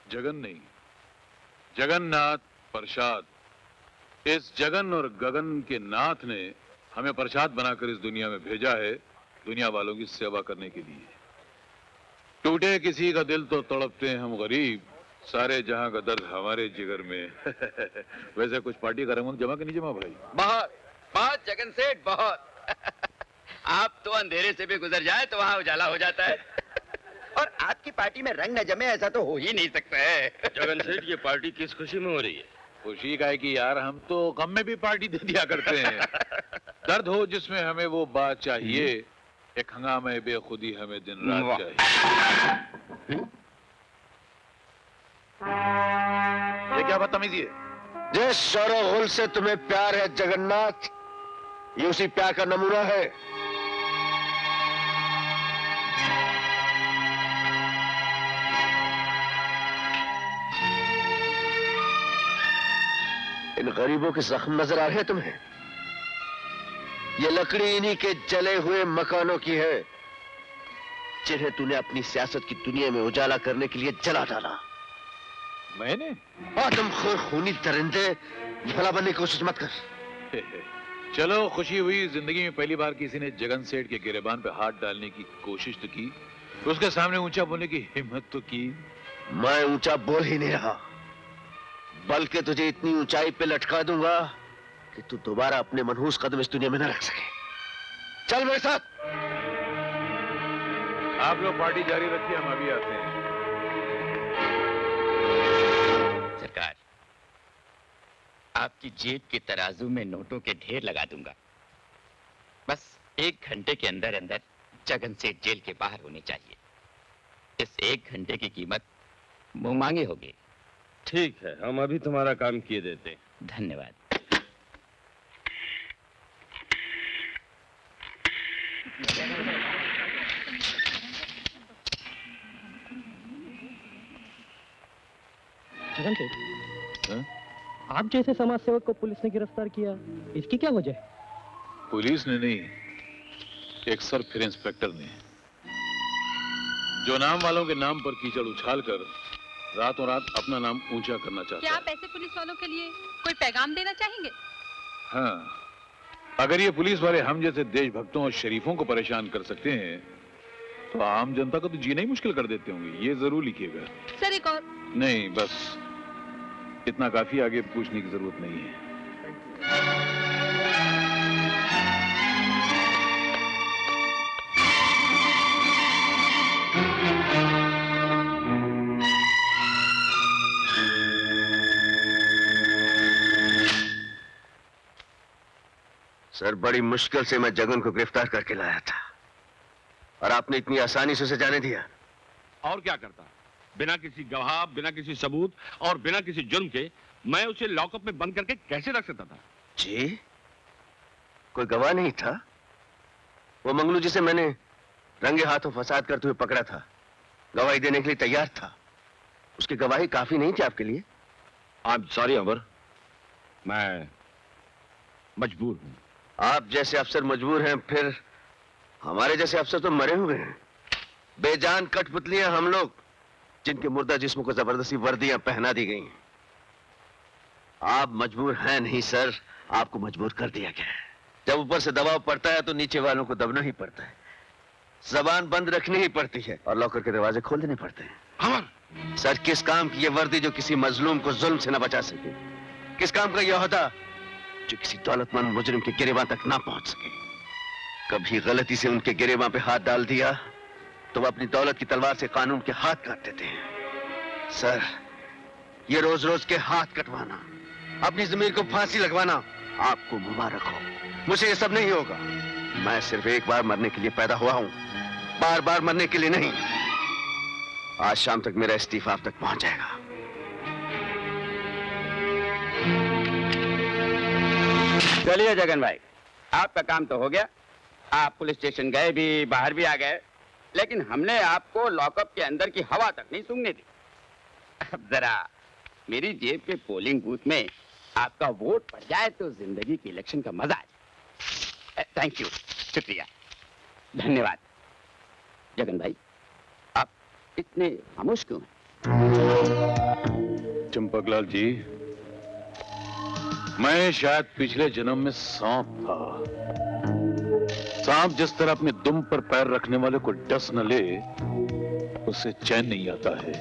जगन नहीं, जगन्नाथ प्रसाद। इस जगन और गगन के नाथ ने हमें प्रसाद बनाकर इस दुनिया में भेजा है, दुनिया वालों की सेवा करने के लिए। टूटे किसी का दिल तो तड़पते हैं हम गरीब, सारे जहां का दर्द हमारे जिगर में। वैसे कुछ पार्टी का रंग जमा के नहीं जमा भाई? बहुत बहुत जगन सेठ, बहुत। आप तो अंधेरे से भी गुजर जाए तो वहां उजाला हो जाता है। और आपकी पार्टी में रंग न जमे ऐसा तो हो ही नहीं सकता है। जगन सेठ, ये पार्टी किस खुशी में हो रही है? खुशी का है कि यार हम तो गम में भी पार्टी दे दिया करते हैं। दर्द हो जिसमें हमें वो बात चाहिए, एक हंगामे बेखुदी हमें दिन रात चाहिए। ये क्या बदतमीजी है? जिस शौरो गुल से तुम्हें प्यार है जगन्नाथ, ये उसी प्यार का नमूना है। इन गरीबों के जख्म नजर आ रहे हैं तुम्हें? ये लकड़ी इन्हीं के जले हुए मकानों की है, जिन्हें तूने अपनी सियासत की दुनिया में उजाला करने के लिए जला डाला। मैंने? आदमखोर खूनी दरिंदे, भला बनने की कोशिश मत कर। चलो खुशी हुई, जिंदगी में पहली बार किसी ने जगन सेठ के गिरेबान पे हाथ डालने की कोशिश तो की, उसके सामने ऊंचा बोलने की हिम्मत तो की। मैं ऊंचा बोल ही नहीं रहा, बल्कि तुझे इतनी ऊंचाई पे लटका दूंगा कि तू दोबारा अपने मनहूस कदम इस दुनिया में न रख सके। चल मेरे साथ। आप लोग पार्टी जारी रखिए, हम अभी आते हैं। सरकार, आपकी जेब के तराजू में नोटों के ढेर लगा दूंगा। बस 1 घंटे के अंदर अंदर जगन सेठ जेल के बाहर होने चाहिए। इस 1 घंटे की कीमत मुंह मांगे होगी। ठीक है, हम अभी तुम्हारा काम किए देते हैं। धन्यवाद। जगन सेठ, आप जैसे समाज सेवक को पुलिस ने गिरफ्तार किया, इसकी क्या वजह है? पुलिस ने नहीं, एक सर फिर इंस्पेक्टर ने, जो नाम वालों के नाम पर कीचड़ उछाल कर रातों रात अपना नाम ऊंचा करना चाहता है। क्या आप ऐसे पुलिस वालों के लिए कोई पैगाम देना चाहेंगे? हाँ, अगर ये पुलिस वाले हम जैसे देशभक्तों और शरीफों को परेशान कर सकते हैं, तो आम जनता को तो जीना ही मुश्किल कर देते होंगे। ये जरूर लिखिएगा। सर एक और। नहीं, बस इतना काफी, आगे पूछने की जरूरत नहीं है। सर, बड़ी मुश्किल से मैं जगन को गिरफ्तार करके लाया था, और आपने इतनी आसानी से उसे जाने दिया। और क्या करता? बिना किसी गवाह, बिना किसी सबूत और बिना किसी जुर्म के मैं उसे लॉकअप में बंद करके कैसे रख सकता था? जी, कोई गवाह नहीं था? वो मंगलू जिसे मैंने रंगे हाथों फसाद करते हुए पकड़ा था, गवाही देने के लिए तैयार था। उसकी गवाही काफी नहीं थी आपके लिए? आई एम सॉरी अमर, मैं मजबूर हूं। आप जैसे अफसर मजबूर हैं, फिर हमारे जैसे अफसर तो मरे हुए हैं। बेजान कठपुतलियां हम लोग, जिनके मुर्दा जिस्मों को जबरदस्ती वर्दियां पहना दी गई हैं। आप मजबूर हैं नहीं सर, आपको मजबूर कर दिया गया है। जब ऊपर से दबाव पड़ता है तो नीचे वालों को दबना ही पड़ता है, जबान बंद रखनी ही पड़ती है और लॉकर के दरवाजे खोल देने पड़ते हैं। अमर! सर, किस काम की ये वर्दी जो किसी मजलूम को जुल्म से न बचा सके? किस काम का यह होता जो किसी दौलतमंद मुजरिम के गिरेबां तक ना पहुंच सके? कभी गलती से उनके गिरेबां पे हाथ डाल दिया तो वो अपनी दौलत की तलवार से कानून के हाथ काट देते हैं। सर, ये रोज रोज के हाथ कटवाना, अपनी जमीर को फांसी लगवाना आपको मुबारक हो। मुझे ये सब नहीं होगा। मैं सिर्फ एक बार मरने के लिए पैदा हुआ हूं, बार बार मरने के लिए नहीं। आज शाम तक मेरा इस्तीफा आप तक पहुंच जाएगा। चलिए जगन भाई, आपका काम तो हो गया। आप पुलिस स्टेशन गए भी, बाहर भी आ गए, लेकिन हमने आपको लॉकअप के अंदर की हवा तक नहीं सूंघने दी। अब जरा मेरी जेब के पोलिंग बूथ में आपका वोट पड़ जाए तो जिंदगी के इलेक्शन का मजा आ जाए। थैंक यू, शुक्रिया, धन्यवाद। जगन भाई, आप इतने खामोश क्यों हैं? चंपकलाल जी, मैं शायद पिछले जन्म में सांप था। सांप जिस तरह अपने दुम पर पैर रखने वाले को डस न ले, उससे चैन नहीं आता है,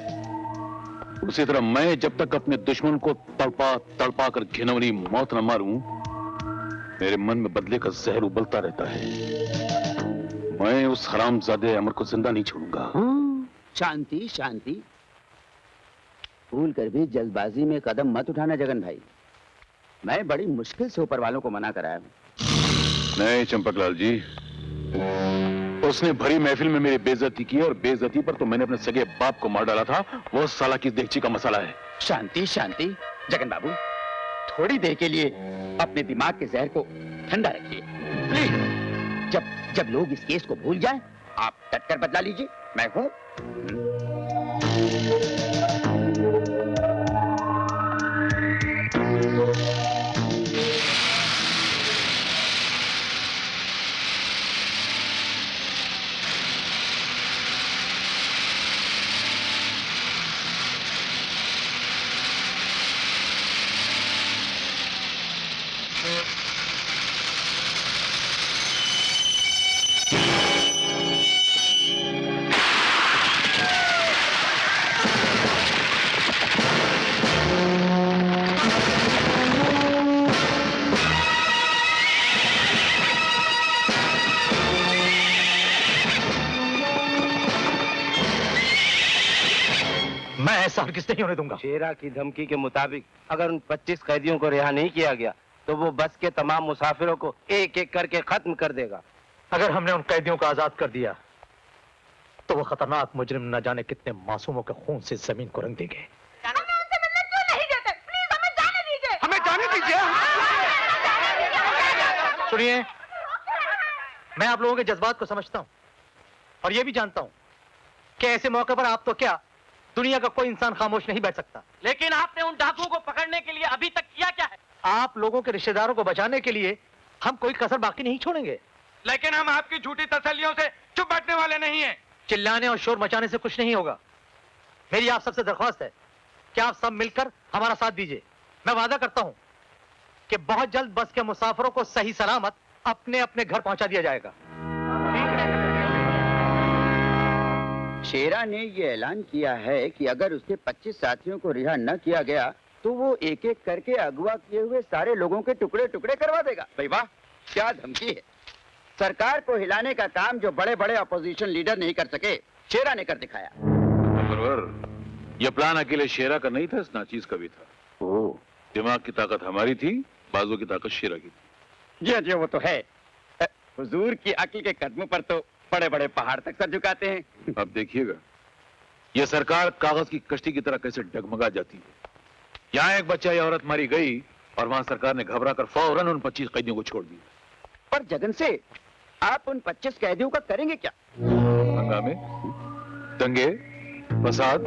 उसी तरह मैं जब तक अपने दुश्मन को तड़पा तड़पा कर घिनौनी मौत न मारूं, मेरे मन में बदले का जहर उबलता रहता है। मैं उस हरामजादे अमर को जिंदा नहीं छोड़ूंगा। शांति शांति, भूल कर भी जल्दबाजी में कदम मत उठाना जगन भाई। मैं बड़ी मुश्किल से ऊपर वालों को मना कराया हूं। नहीं चंपकलाल जी, उसने भरी महफिल में मेरी बेइज्जती की, और बेइज्जती पर तो मैंने अपने सगे बाप को मार डाला था। वो साला की देगची का मसाला है। शांति शांति जगन बाबू, थोड़ी देर के लिए अपने दिमाग के जहर को ठंडा रखिए प्लीज। जब लोग इस केस को भूल जाएं, आप डटकर बदला लीजिए, मैं हूं। किस नहीं होने दूंगा। शेरा की धमकी के मुताबिक अगर उन 25 कैदियों को रिहा नहीं किया गया तो वो बस के तमाम मुसाफिरों को एक एक करके खत्म कर देगा। अगर हमने उन कैदियों को आजाद कर दिया तो वो खतरनाक मुजरिम न जाने कितने मासूमों के खून से जमीन को रंग देंगे। हमें उनसे मिलने क्यों नहीं देते? प्लीज हमें जाने दीजिए। हमें जाने दीजिए। सुनिए, मैं आप लोगों के जज्बात को समझता हूं और ये भी जानता हूं कि ऐसे मौके पर आप तो क्या, दुनिया का कोई इंसान खामोश नहीं बैठ सकता। लेकिन आपने उन डाकुओं को पकड़ने के लिए अभी तक किया क्या है? आप लोगों के रिश्तेदारों को बचाने के लिए हम कोई कसर बाकी नहीं छोड़ेंगे। लेकिन हम आपकी झूठी तसल्लियों से चुप बैठने वाले नहीं हैं। चिल्लाने और शोर मचाने से कुछ नहीं होगा। मेरी आप सबसे दरख्वास्त है कि आप सब मिलकर हमारा साथ दीजिए। मैं वादा करता हूं कि बहुत जल्द बस के मुसाफिरों को सही सलामत अपने अपने घर पहुंचा दिया जाएगा। शेरा ने ये ऐलान किया है कि अगर उसके 25 साथियों को रिहा न किया गया तो वो एक एक करके अगवा किए हुए सारे लोगों के टुकड़े टुकड़े करवा देगा। भाई वाह, क्या धमकी है। सरकार को हिलाने का काम जो बड़े बड़े अपोजिशन लीडर नहीं कर सके, शेरा ने कर दिखाया। ये प्लान अकेले शेरा का नहीं था, इस नाचीज का भी था। दिमाग की ताकत हमारी थी, बाजू की ताकत शेरा की थी। जी वो तो है। हुजूर की अक्ल के कदमों पर तो बड़े बड़े पहाड़ तक सर झुकाते हैं। अब देखिएगा ये सरकार कागज की कश्ती की तरह कैसे डगमगा जाती है। यहाँ एक बच्चा या औरत मारी गई और वहां सरकार ने घबरा कर फौरन उन 25 कैदियों को छोड़ दिया। पर जगन से आप उन 25 कैदियों का करेंगे क्या? हंगामे, दंगे, फसाद,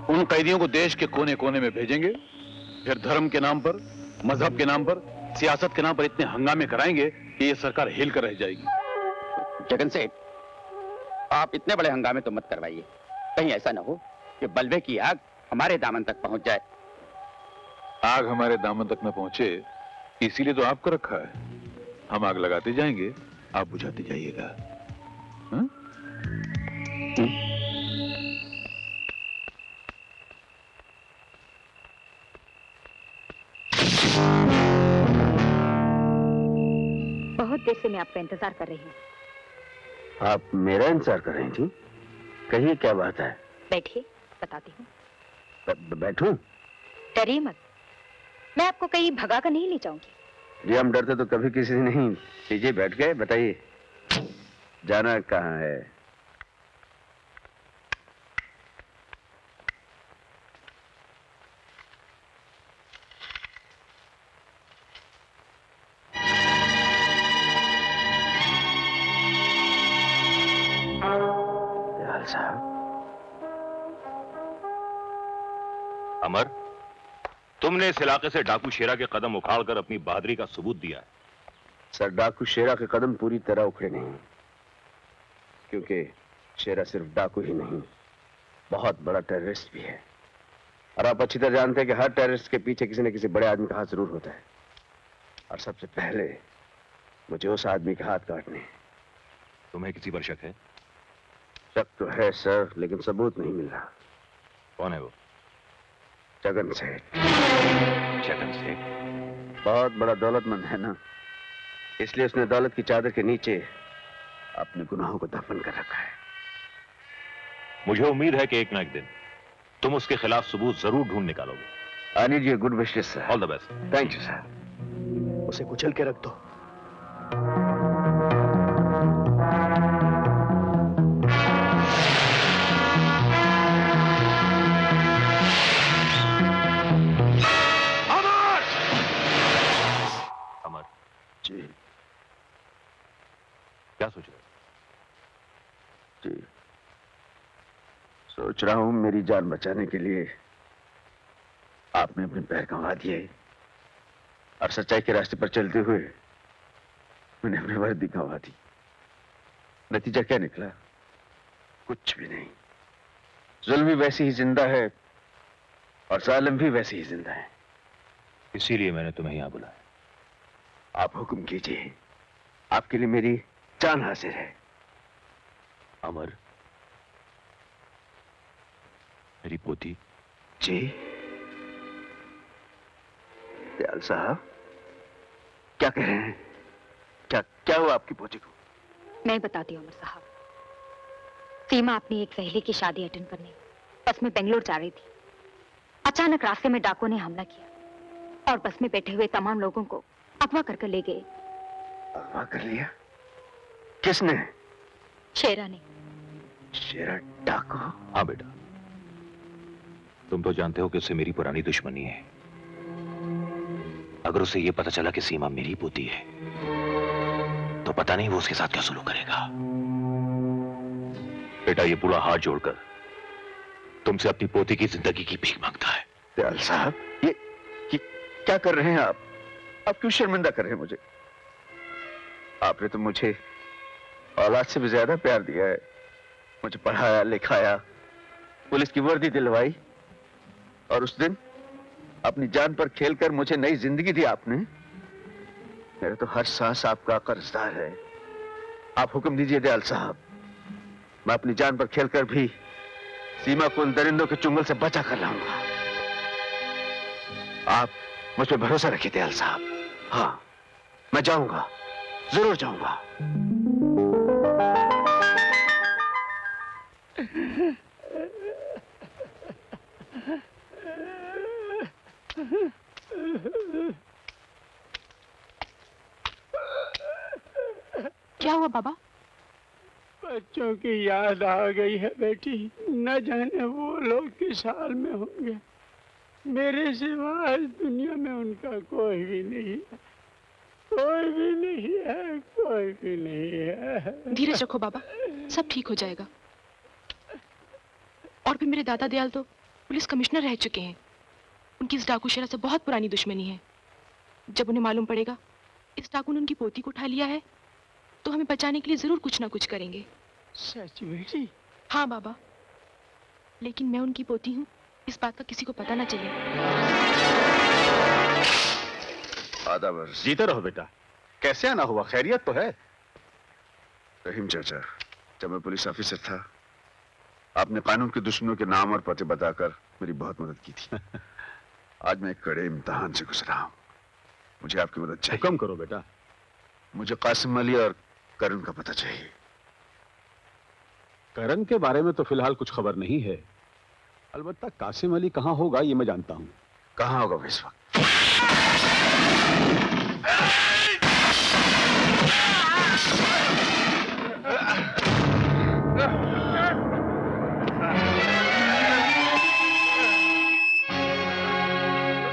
उन कैदियों को देश के कोने कोने में भेजेंगे, फिर धर्म के नाम पर, मजहब के नाम पर, सियासत के नाम पर इतने हंगामे कराएंगे कि ये सरकार हिल कर रह जाएगी। जगन सेठ, आप इतने बड़े हंगामे तो मत करवाइए। कहीं ऐसा ना हो कि बलवे की आग हमारे दामन तक पहुंच जाए। आग हमारे दामन तक न पहुंचे इसीलिए तो आपको रखा है। हम आग लगाते जाएंगे, आप बुझाते जाइएगा। हाँ? बहुत देर से मैं आपका इंतजार कर रही हूँ। आप मेरा इंतजार कर रही थी? कहिए क्या बात है? बैठिए, बताती हूँ। बैठूं? डरिए मत, मैं आपको कहीं भगा कर नहीं ले जाऊंगी। जी हम डरते तो कभी किसी से नहीं। लीजिए बैठ गए, बताइए जाना कहाँ है? साहब, अमर, तुमने इस इलाके से डाकू शेरा के कदम उखाड़कर अपनी बहादुरी का सबूत दिया है। सर, डाकू शेरा के कदम पूरी तरह उखड़े नहीं, क्योंकि शेरा सिर्फ डाकू ही नहीं, बहुत बड़ा टेररिस्ट भी है। और आप अच्छी तरह जानते हैं कि हर टेररिस्ट के पीछे किसी न किसी बड़े आदमी का हाथ जरूर होता है, और सबसे पहले मुझे उस आदमी के हाथ काटने हैं। तुम्हें किसी पर शक है? शक तो है सर, लेकिन सबूत नहीं मिल रहा। कौन है वो? जगन सेठ। जगन सेठ बहुत बड़ा दौलतमंद है ना, इसलिए उसने दौलत की चादर के नीचे अपने गुनाहों को दफन कर रखा है। मुझे उम्मीद है कि एक ना एक दिन तुम उसके खिलाफ सबूत जरूर ढूंढ निकालोगे। I need your good wishes sir. All the best. Thank you sir. उसे कुचल के रख दो। अमर जी क्या सोच रहे हो? जी सोच रहा हूं मेरी जान बचाने के लिए आपने अपने पैर गंवा दिए, और सच्चाई के रास्ते पर चलते हुए मैंने अपनी वर्दी गंवा दी। नतीजा क्या निकला? कुछ भी नहीं। जुल्म भी वैसे ही जिंदा है और जालिम भी वैसे ही जिंदा है। इसीलिए मैंने तुम्हें यहां बुलाया। आप हुक्म कीजिए, आपके लिए मेरी जान हाजिर है। अमर, मेरी पोती। जी दयाल साहब, क्या कह रहे हैं? क्या हुआ आपकी पोती को? मैं बताती हूँ अमर साहब। सीमा अपनी एक सहेली की शादी अटेंड करने बस में बेंगलोर जा रही थी। अचानक रास्ते में डाकुओं ने हमला किया और बस में बैठे हुए तमाम लोगों को अगवा करके ले गए। अगवा कर लिया? किसने? शेरा ने। शेरा डाकू? हाँ बेटा, तुम तो जानते हो कि उससे मेरी पुरानी दुश्मनी है। अगर उसे यह पता चला कि सीमा मेरी पोती है तो पता नहीं वो उसके साथ क्या सुलूक करेगा। बेटा, ये बूढ़ा हाथ जोड़कर तुमसे अपनी पोती की जिंदगी की भीख मांगता है। दयाल साहब, ये क्या कर रहे हैं आप? आप क्यों शर्मिंदा कर रहे हैं मुझे? आपने तो मुझे औलाद से भी ज्यादा प्यार दिया है। मुझे पढ़ाया लिखाया, पुलिस की वर्दी दिलवाई, और उस दिन अपनी जान पर खेलकर मुझे नई जिंदगी दी आपने। मेरा तो हर सांस आपका कर्जदार है। आप हुक्म दीजिए दयाल साहब, मैं अपनी जान पर खेलकर भी सीमा को उन दरिंदों के चुंगल से बचा कर लाऊंगा। आप मुझ पर भरोसा रखिए दयाल साहब। हाँ, मैं जाऊंगा, जरूर जाऊंगा। क्या हुआ बाबा? बच्चों की याद आ गई है बेटी। न जाने वो लोग किस हाल में होंगे। मेरे सिवा इस दुनिया में उनका कोई भी नहीं है। कोई भी नहीं है, कोई भी नहीं है। धीरज रखो बाबा, सब ठीक हो जाएगा। और भी मेरे दादा दयाल तो पुलिस कमिश्नर रह चुके हैं। उनकी इस डाकू शेरा से बहुत पुरानी दुश्मनी है। जब उन्हें मालूम पड़ेगा इस डाकू ने उनकी पोती को उठा लिया है तो हमें बचाने के लिए जरूर कुछ ना कुछ करेंगे। सच बेटी? हाँ बाबा, लेकिन मैं उनकी पोती हूँ, इस बात का किसी को पता ना चले। आदाब अर्ज़। जीते रहो बेटा। कैसे आना हुआ? खैरियत तो है? रहीम चाचा, जब मैं पुलिस ऑफिसर था आपने कानून के दुश्मनों के नाम और पते बताकर मेरी बहुत मदद की थी। आज मैं एक कड़े इम्तिहान से गुजरा हूं। मुझे आपकी मदद चाहिए। हुक्म करो बेटा। मुझे कासिम अली और करण का पता चाहिए। करण के बारे में तो फिलहाल कुछ खबर नहीं है। अलबत्ता कासिम अली कहां होगा ये मैं जानता हूं। कहां होगा वो इस वक्त?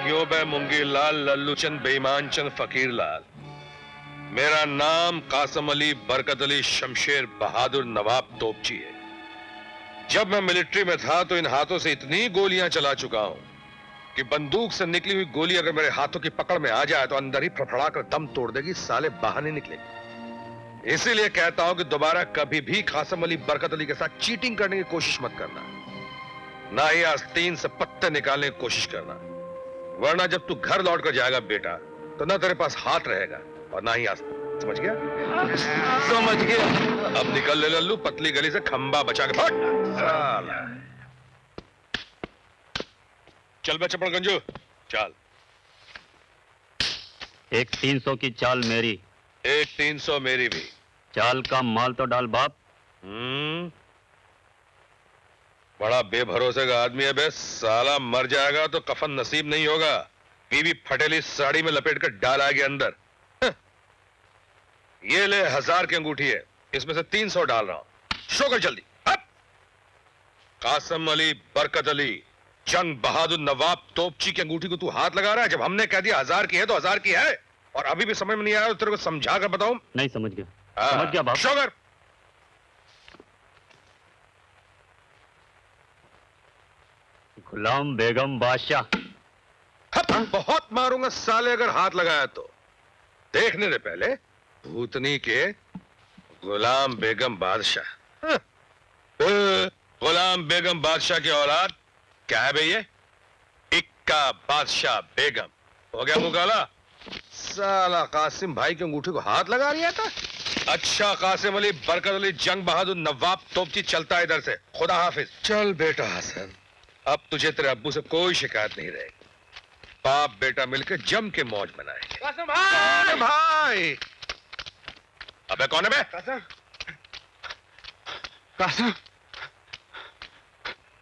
क्यों बे मुंगी लाल लल्लू चंद बेईमान चंद फकीर लाल। मेरा नाम कासिम अली बरकत अली शमशेर बहादुर नवाब तोपची है। जब मैं मिलिट्री में था तो इन हाथों से इतनी गोलियां चला चुका हूं कि बंदूक से निकली हुई गोली अगर मेरे हाथों की पकड़ में आ जाए तो अंदर ही फड़फड़ा कर दम तोड़ देगी, साले बाहर नहीं निकलेगी। इसीलिए कहता हूं कि दोबारा कभी भी कासिम अली बरकत अली के साथ चीटिंग करने की कोशिश मत करना। ना ही आस्तीन से पत्ते निकालने की कोशिश करना, वरना जब तू घर लौट कर जाएगा बेटा तो ना तेरे पास हाथ रहेगा और ना ही आस्तीन। समझ गया? समझ गया। अब निकल ले लल्लू, पतली गली से खंबा बचा के फट। साला। चल बे चपड़ गंजू, चल। एक 300 की चाल मेरी, एक 300 मेरी भी। चाल का माल तो डाल बाप। बड़ा बेभरोसे का आदमी है बे, साला मर जाएगा तो कफन नसीब नहीं होगा, बीवी फटेली साड़ी में लपेट कर डाल आएगी अंदर। ये ले 1000 की अंगूठी है, इसमें से 300 डाल रहा हूं, शो कर जल्दी। अब कासम अली बरकत अली जंग बहादुर नवाब तोपची की अंगूठी को तू हाथ लगा रहा है? जब हमने कह दिया 1000 की है तो 1000 की है, और अभी भी समझ में नहीं आया तो तेरे को समझा कर बताऊं? नहीं समझ गया। समझ गया बाप। शो कर। गुलाम बेगम बादशाह। बहुत मारूंगा साले अगर हाथ लगाया तो। देखने दे पहले भूतनी के गुलाम बेगम बादशाह। गुलाम बेगम बादशाह की औलाद क्या है भैया? इक्का बादशाह बेगम। हो गया मुकाला? साला कासिम भाई की अंगूठी को हाथ लगा रहा था। अच्छा कासिम अली बरकत अली जंग बहादुर नवाब तोपची, चलता है इधर से। खुदा हाफिज। चल बेटा हसन, अब तुझे तेरे अब्बू से कोई शिकायत नहीं रहेगी। बाप बेटा मिलकर जम के मौज मनाएंगे। कासिम भाई! भाई! अबे कौन है बे? कासिम!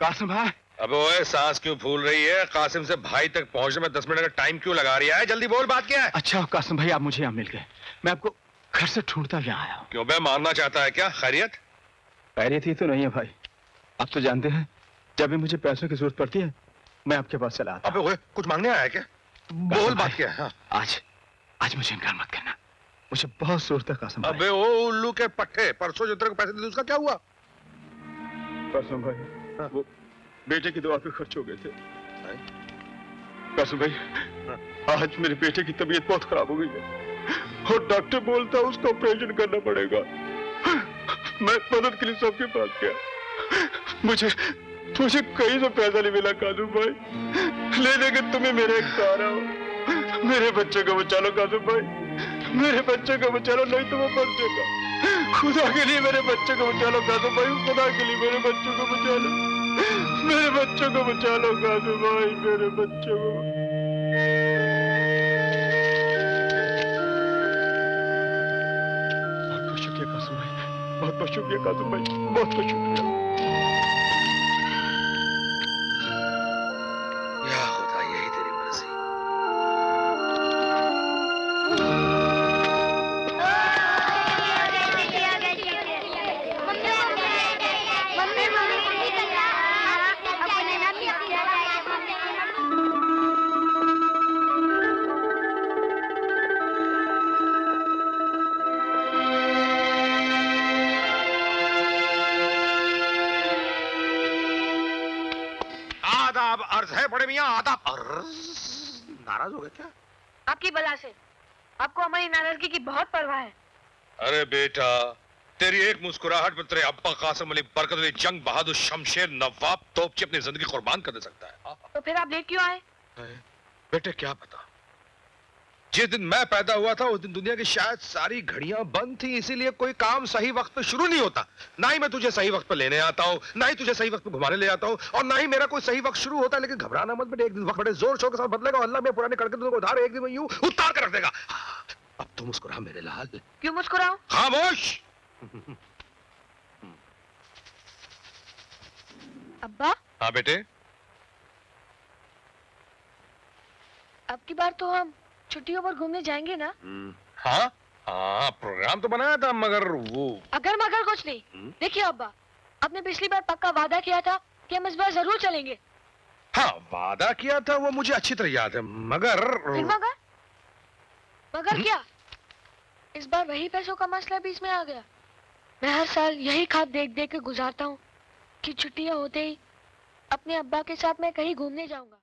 कासिम भाई! अबे ओए, सांस क्यों फूल रही है? कासिम से भाई तक पहुंचने में 10 मिनट का टाइम क्यों लगा रही है? जल्दी बोल, बात क्या है? अच्छा कासिम भाई, आप मुझे यहाँ मिल गए। मैं आपको घर से ढूंढता यहाँ आया हूँ। क्यों बे, मारना चाहता है क्या? खैरियत? खैरियत ही तो नहीं है भाई। आप तो जानते हैं जब भी मुझे पैसों की जरूरत पड़ती है मैं आपके पास चला आता। अबे ओए, कुछ मांगने आया है क्या? बोल, बात क्या है? हाँ। आज मुझे इनकार मत करना, मुझे बहुत जरूरत है कासिम भाई। अबे ओ उल्लू के पट्टे, परसों जो तेरे को पैसे दिए उसका क्या हुआ? कासिम भाई, वो बेटे की दवा पे खर्च हो गए थे। कासिम भाई, आज मेरे बेटे की तबीयत बहुत खराब हो गई है और डॉक्टर बोलता है उसका ऑपरेशन करना पड़ेगा। मैं मदद के लिए सबके पास गया, मुझे कहीं से पैसा नहीं मिला कासिम भाई। ले देंगे तुम्हें मेरे एक सहारा हो। मेरे बच्चे को बचा लो कासिम भाई, मेरे बच्चे को बचा लो, नहीं तो वो मर जाएगा। खुदा के लिए मेरे बच्चे को बचा लो कासिम भाई, खुदा के लिए मेरे बच्चे को बचा लो, मेरे बच्चों को बचा लो कासिम भाई, मेरे बच्चों को। बहुत बहुत शुक्रिया कासिम भाई, बहुत बहुत शुक्रिया कासिम भाई, बहुत बहुत शुक्रिया। या खुदा, यही तेरी मर्जी। आदाब अर्ज है बड़े मियां, आदाब अर्ज। नाराज हो गए क्या? आपकी बला से, आपको हमारी नाराजगी की बहुत परवाह है। अरे बेटा, तेरी एक मुस्कुराहट पर तेरे अब्बा कासिम अली बरकत अली जंग बहादुर शमशेर नवाब तोपची अपनी जिंदगी कुर्बान कर दे सकता है। तो फिर आप लेट क्यों आए? बेटे क्या पता, जिस दिन मैं पैदा हुआ था उस दिन दुनिया की शायद सारी घड़ियां बंद थी, इसीलिए कोई काम सही वक्त पे शुरू नहीं होता। ना ही मैं तुझे सही वक्त पे लेने आता हूँ, ना ही तुझे सही वक्त पे घुमाने ले आता हूँ, और ना ही मेरा कोई सही वक्त शुरू होता है। लेकिन घबराना मत बेटे, एक दिन वक्त बड़े जोर शोर के साथ बदलेगा। अल्लाह में पुराने कड़के तुमको उधार एक दिन में यूं उतार कर रख देगा। अब तुम मुस्कुरा मेरे लाल। क्यों मुस्कुराऊं? खामोश। अब्बा? हाँ बेटे। अब की बार तो हम छुट्टियों पर घूमने जाएंगे ना? हाँ हाँ, प्रोग्राम तो बनाया था, मगर वो अगर मगर कुछ नहीं। देखिए अब्बा, आपने पिछली बार पक्का वादा किया था कि हम इस बार जरूर चलेंगे। हाँ, वादा किया था वो मुझे अच्छी तरह याद है, मगर मगर क्या? इस बार वही पैसों का मसला बीच में आ गया। मैं हर साल यही खाद देख देख के गुजारता हूँ कि छुट्टियां होते ही अपने अब्बा के साथ मैं कहीं घूमने जाऊंगा।